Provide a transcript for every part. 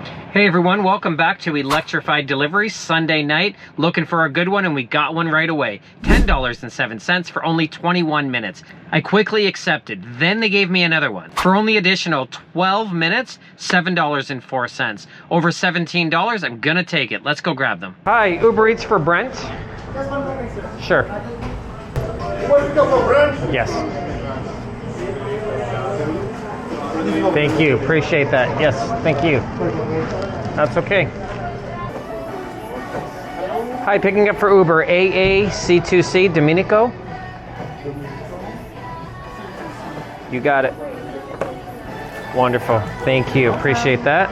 Hey everyone, welcome back to Electrified Deliveries Sunday night. Looking for a good one and we got one right away. $10.07 for only 21 minutes. I quickly accepted. Then they gave me another one. For only additional 12 minutes, $7.04. Over $17, I'm gonna take it. Let's go grab them. Hi, Uber Eats for Brent? Just one moment, sir. Sure. What's the for Brent? Yes. Thank you, appreciate that. Yes, thank you. That's okay. Hi, picking up for Uber, AAC2C, Domenico. You got it. Wonderful, thank you, appreciate that.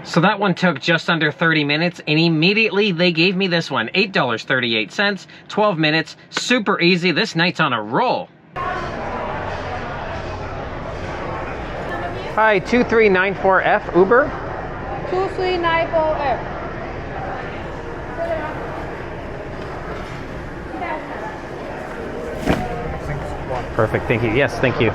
So that one took just under 30 minutes, and immediately they gave me this one, $8.38, 12 minutes, super easy. This night's on a roll. Hi, 2394F, Uber. 2394F. Perfect, thank you. Yes, thank you.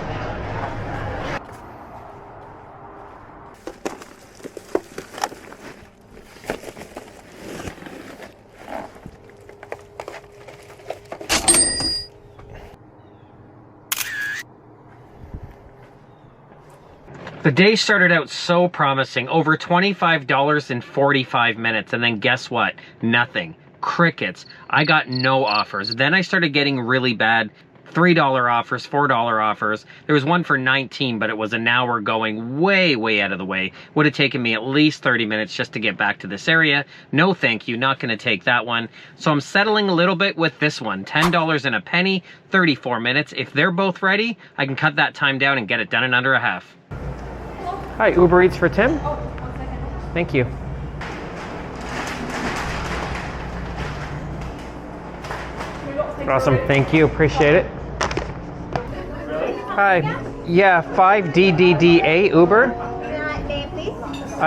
The day started out so promising, over $25 in 45 minutes, and then guess what? Nothing. Crickets. I got no offers. Then I started getting really bad $3 offers, $4 offers. There was one for 19, but it was an hour going way out of the way. Would have taken me at least 30 minutes just to get back to this area. No thank you, not gonna take that one. So I'm settling a little bit with this one, $10 and a penny, 34 minutes. If they're both ready, I can cut that time down and get it done in under a half. Hi, Uber Eats for Tim. Oh, 1 second. Thank you. Awesome, thank you, appreciate it. Hi, yeah, 5DDDA Uber. Name, please.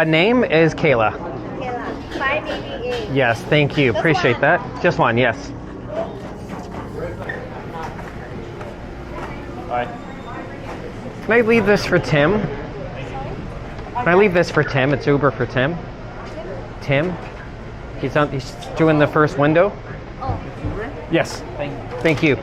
Name is Kayla. Kayla. 5DDA. Yes, thank you, appreciate that. Just one, yes. Bye. Can I leave this for Tim? Can I leave this for Tim? It's Uber for Tim. Tim? He's doing the first window. Oh. Yes. Thank you.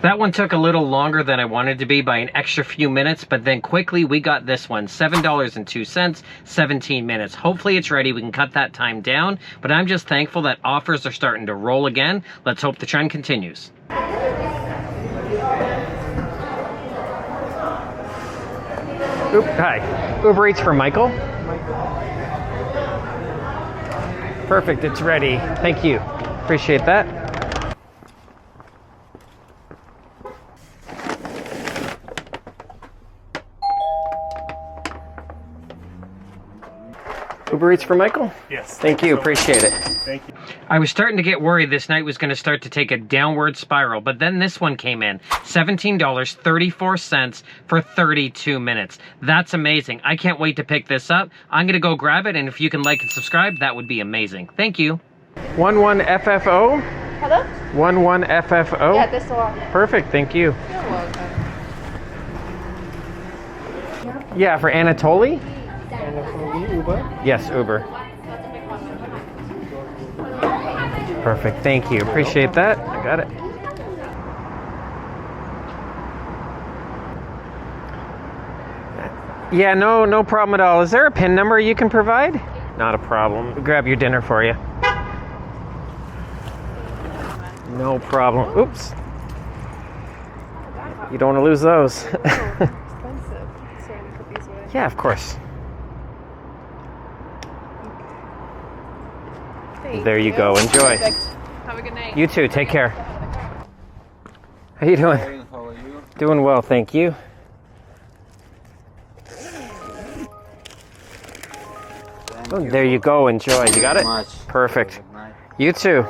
That one took a little longer than I wanted to be by an extra few minutes, but then quickly we got this one, $7.02, 17 minutes. Hopefully it's ready, we can cut that time down, but I'm just thankful that offers are starting to roll again. Let's hope the trend continues. Oop, hi, Uber Eats for Michael. Perfect, it's ready. Thank you, appreciate that. Uber Eats for Michael? Yes. Thank you, appreciate it. Thank you. I was starting to get worried this night was going to start to take a downward spiral, but then this one came in. $17.34 for 32 minutes. That's amazing. I can't wait to pick this up. I'm going to go grab it, and if you can like and subscribe, that would be amazing. Thank you. 11FFO? Hello? 11FFO? Yeah, this one. Perfect, thank you. You're welcome. Yeah, for Anatoly? Uber? Yes, Uber. Perfect, thank you. Appreciate that. I got it. Yeah, no problem at all. Is there a PIN number you can provide? Not a problem. We'll grab your dinner for you. No problem. Oops. You don't want to lose those. Yeah, of course. There you go. Enjoy. Have a good night. You too. Take care. How you doing? How are you? Doing well, thank you. There you go. Enjoy. You got it? Much. Perfect. You too.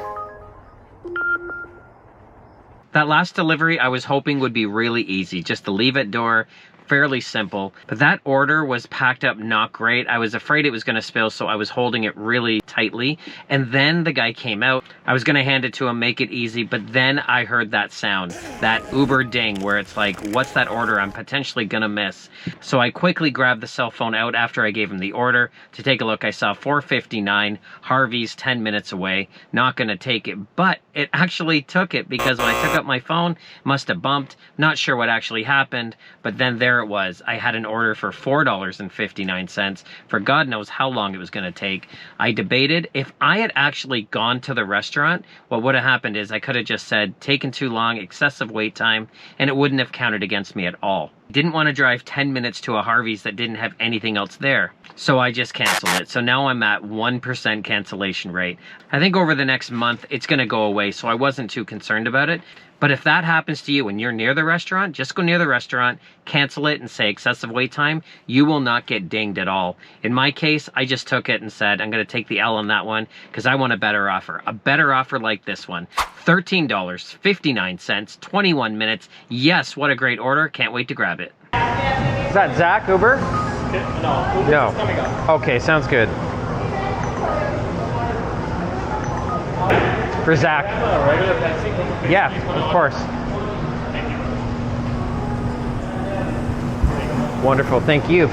That last delivery I was hoping would be really easy, just to leave at door, fairly simple. But that order was packed up not great. I was afraid it was going to spill, so I was holding it really tightly. And then the guy came out. I was going to hand it to him, make it easy, but then I heard that sound, that Uber ding, where it's like, what's that order I'm potentially going to miss? So I quickly grabbed the cell phone out after I gave him the order to take a look. I saw 4:59, Harvey's 10 minutes away, not going to take it, but it actually took it, because when I took up my phone, must have bumped, not sure what actually happened, but then there it was. I had an order for $4.59 for God knows how long it was going to take. I debated if I had actually gone to the restaurant, what would have happened is I could have just said taken too long, excessive wait time, and it wouldn't have counted against me at all. Didn't want to drive 10 minutes to a Harvey's that didn't have anything else there, so I just canceled it. So now I'm at 1% cancellation rate. I think over the next month it's going to go away, so I wasn't too concerned about it. But if that happens to you and you're near the restaurant, just go near the restaurant, cancel it and say excessive wait time. You will not get dinged at all. In my case, I just took it and said, I'm going to take the L on that one because I want a better offer. A better offer like this one. $13.59, 21 minutes. Yes, what a great order. Can't wait to grab it. Is that Zach Uber? No, Uber's No. coming up. Okay, sounds good. For Zach. A regular Pepsi? Yeah, of course. Wonderful, thank you.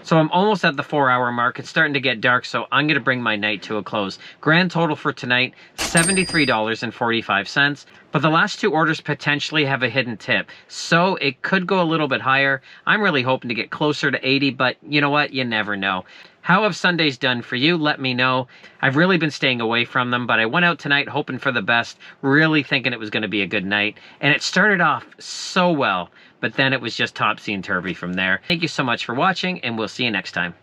So I'm almost at the 4-hour mark. It's starting to get dark, so I'm going to bring my night to a close. Grand total for tonight, $73.45. But the last two orders potentially have a hidden tip, so it could go a little bit higher. I'm really hoping to get closer to 80, but you know what? You never know. How have Sundays done for you? Let me know. I've really been staying away from them, but I went out tonight hoping for the best, really thinking it was going to be a good night. And it started off so well, but then it was just topsy and turvy from there. Thank you so much for watching, and we'll see you next time.